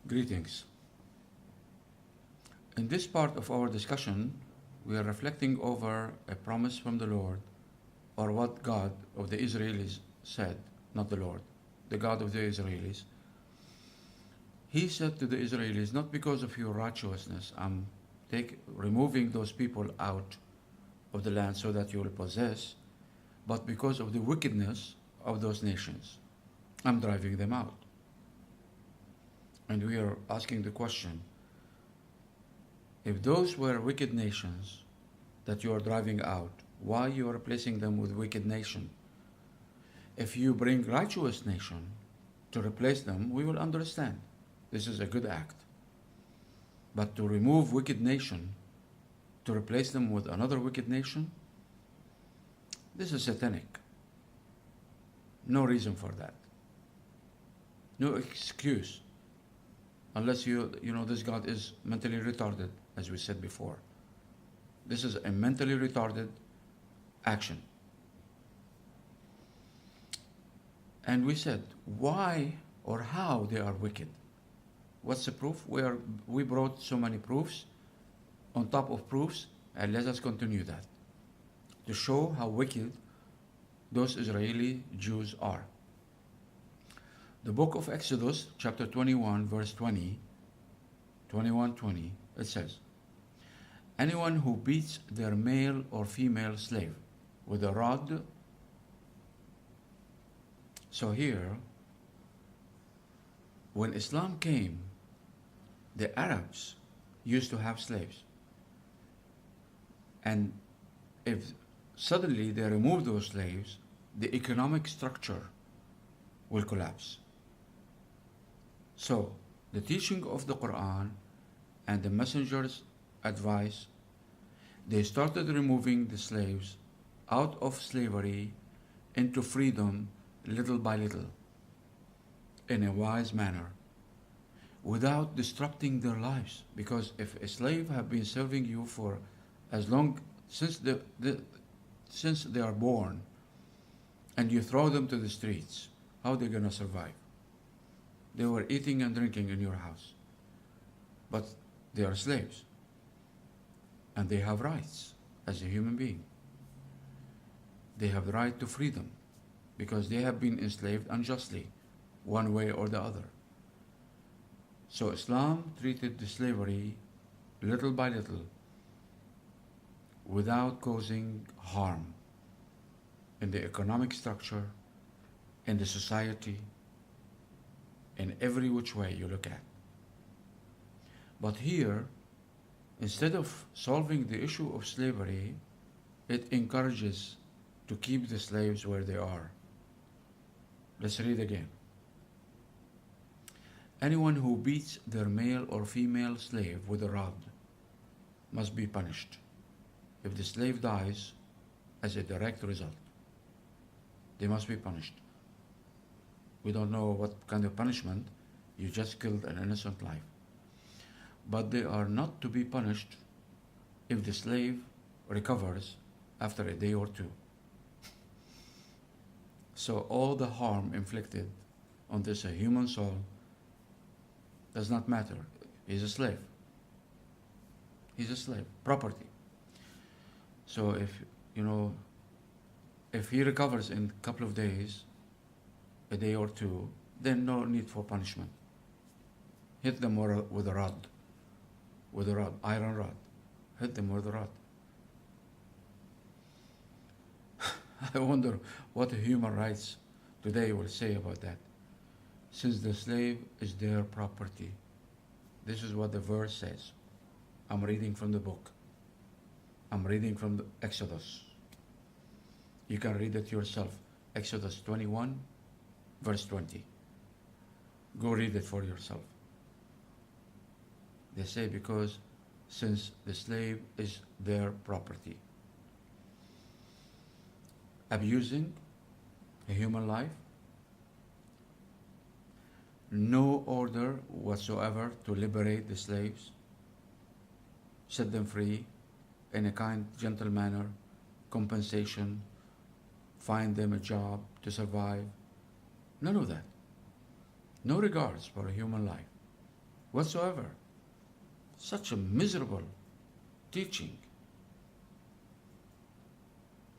Greetings. In this part of our discussion, we are reflecting over a promise from the Lord, or what God of the Israelis said, not the Lord, the God of the Israelis. He said to the Israelis, not because of your righteousness, I'm removing those people out of the land so that you will possess, but because of the wickedness of those nations. I'm driving them out. And we are asking the question, if those were wicked nations that you are driving out, why you are replacing them with wicked nation? If you bring righteous nation to replace them, we will understand. This is a good act. But to remove wicked nation, to replace them with another wicked nation, this is satanic. No reason for that. No excuse. Unless you know this God is mentally retarded, as we said before. This is a mentally retarded action. And we said, why or how they are wicked? What's the proof? We brought so many proofs on top of proofs, and let us continue that to show how wicked those Israeli Jews are. The book of Exodus, chapter 21, verse 20, 21:20, it says, anyone who beats their male or female slave with a rod. So here, when Islam came, the Arabs used to have slaves. And if suddenly they remove those slaves, the economic structure will collapse. So, the teaching of the Quran and the messenger's advice, they started removing the slaves out of slavery into freedom little by little, in a wise manner, without disrupting their lives. Because if a slave have been serving you for as long since they are born, and you throw them to the streets, how are they going to survive? They were eating and drinking in your house, but they are slaves, and they have rights as a human being. They have the right to freedom because they have been enslaved unjustly, one way or the other. So Islam treated the slavery little by little without causing harm in the economic structure, in the society, in every which way you look at. But here, instead of solving the issue of slavery, it encourages to keep the slaves where they are. Let's read again. Anyone who beats their male or female slave with a rod must be punished if the slave dies as a direct result. They must be punished. We don't know what kind of punishment. You just killed an innocent life. But they are not to be punished if the slave recovers after a day or two. So all the harm inflicted on this human soul does not matter. He's a slave. He's a slave, property. So if he recovers in a couple of days, a day or two, then no need for punishment. Hit them with a rod, iron rod. Hit them with a rod. I wonder what human rights today will say about that. Since the slave is their property. This is what the verse says. I'm reading from the book. I'm reading from the Exodus. You can read it yourself. Exodus 21, verse 20. Go read it for yourself. They say because since the slave is their property. Abusing a human life, no order whatsoever to liberate the slaves, set them free in a kind, gentle manner, compensation, find them a job to survive. None of that. No regards for a human life. whatsoever. Such a miserable teaching.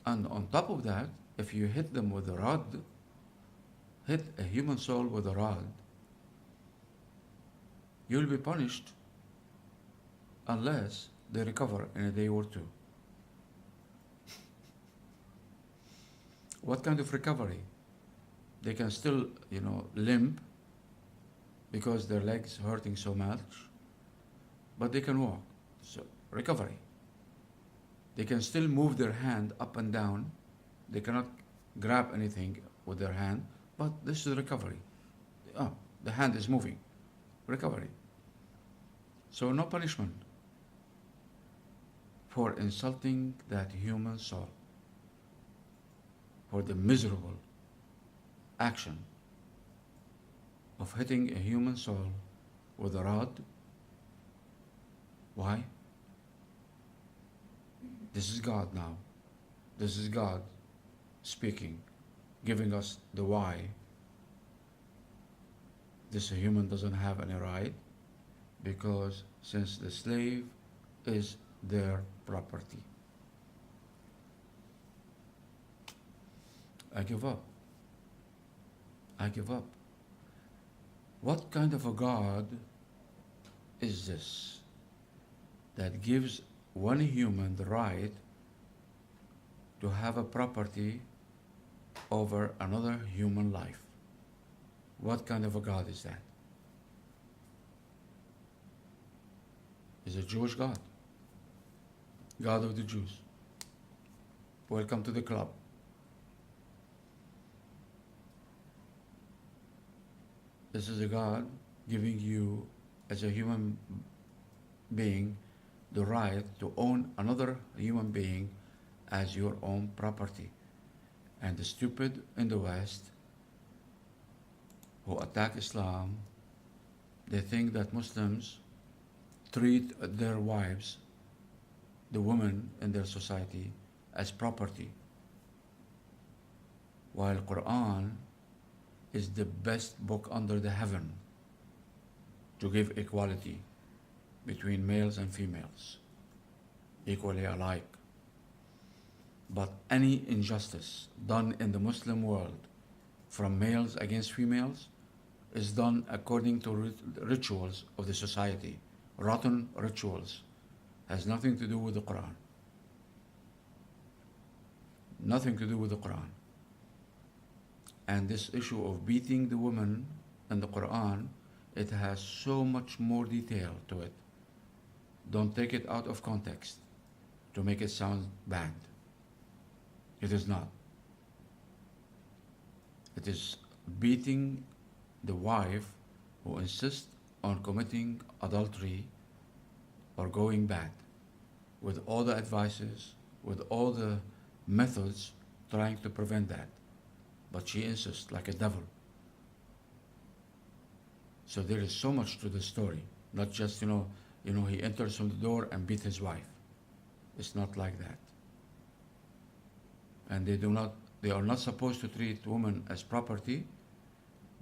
And on top of that, if you hit them with a rod, hit a human soul with a rod, you'll be punished unless they recover in a day or two. What kind of recovery? They can still, limp because their legs hurting so much, but they can walk. So, recovery. They can still move their hand up and down. They cannot grab anything with their hand, but this is recovery. Oh, the hand is moving. Recovery. So no punishment for insulting that human soul, for the miserable action of hitting a human soul with a rod. Why? This is God now. This is God speaking, giving us the why. This human doesn't have any right, because since the slave is their property. I give up. I give up. What kind of a God is this that gives one human the right to have a property over another human life? What kind of a God is that? Is a Jewish God. God of the Jews. Welcome to the club. This is a God giving you, as a human being, the right to own another human being as your own property. And the stupid in the West who attack Islam, they think that Muslims treat their wives, the women in their society, as property, while Quran is the best book under the heaven to give equality between males and females, equally alike. But any injustice done in the Muslim world from males against females is done according to rituals of the society, rotten rituals, has nothing to do with the Quran. Nothing to do with the Quran. And this issue of beating the woman in the Quran, it has so much more detail to it. Don't take it out of context to make it sound bad. It is not. It is beating the wife who insists on committing adultery or going bad, with all the advices, with all the methods trying to prevent that. But she insists like a devil. So there is so much to the story. Not just, he enters from the door and beat his wife. It's not like that. And they are not supposed to treat women as property,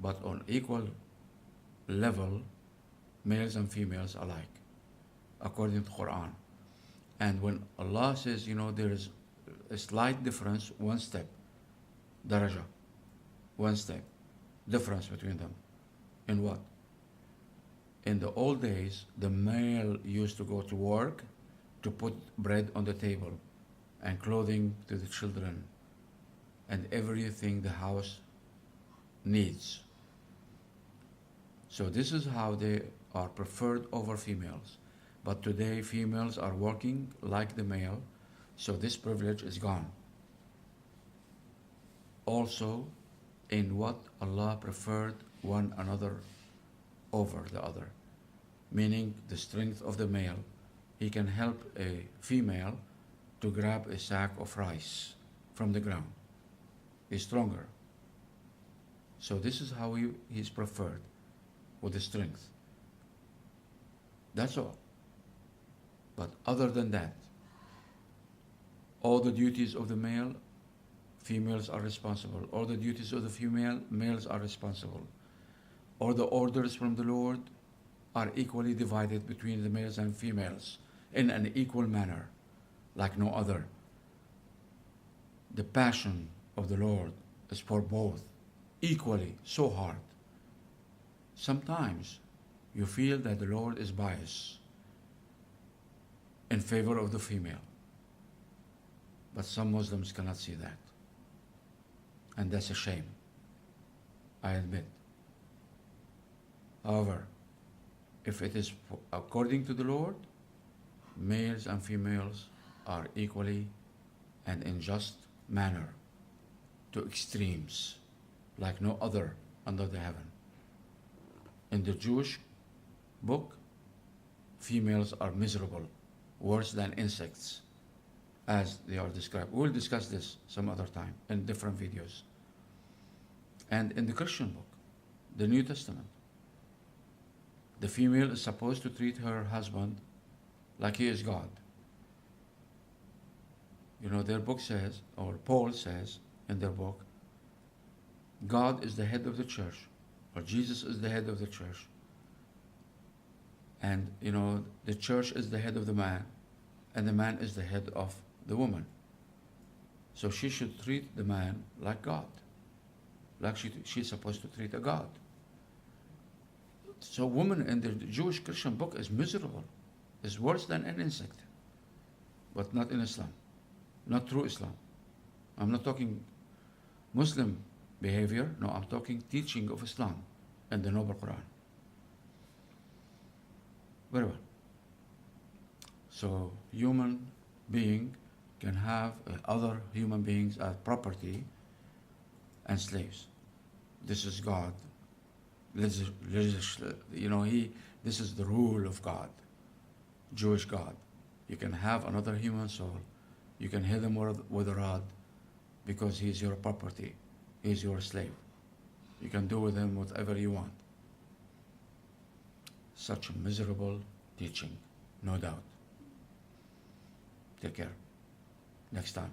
but on equal level, males and females alike, according to Quran. And when Allah says, there is a slight difference, one step, daraja, one step, difference between them. In what? In the old days, the male used to go to work to put bread on the table and clothing to the children and everything the house needs. So this is how they are preferred over females. But today females are working like the male, so this privilege is gone. Also, in what Allah preferred one another over the other, meaning the strength of the male. He can help a female to grab a sack of rice from the ground. He's stronger. So this is how he's preferred, with the strength. That's all. But other than that, all the duties of the male, females are responsible. All the duties of the female, males are responsible. All the orders from the Lord, are equally divided between the males and females in an equal manner, like no other. The passion of the Lord is for both, equally, so hard. Sometimes you feel that the Lord is biased in favor of the female, but some Muslims cannot see that. And that's a shame, I admit. However, if it is according to the Lord, males and females are equally and in just manner to extremes like no other under the heaven. In the Jewish book, females are miserable, worse than insects, as they are described. We'll discuss this some other time in different videos. And in the Christian book, the New Testament, the female is supposed to treat her husband like he is God. You know, their book says, or Paul says in their book, God is the head of the church, or Jesus is the head of the church. And, you know, the church is the head of the man, and the man is the head of the woman. So she should treat the man like God, like she's supposed to treat a God. So woman in the Jewish Christian book is miserable, is worse than an insect, but not in Islam, not through Islam. I'm not talking Muslim behavior, no, I'm talking teaching of Islam and the Noble Quran. Very well. So human being can have other human beings as property and slaves. This is God. This is the rule of God, Jewish God. You can have another human soul. You can hit him with a rod because he's your property. He's your slave. You can do with him whatever you want. Such a miserable teaching, no doubt. Take care. Next time.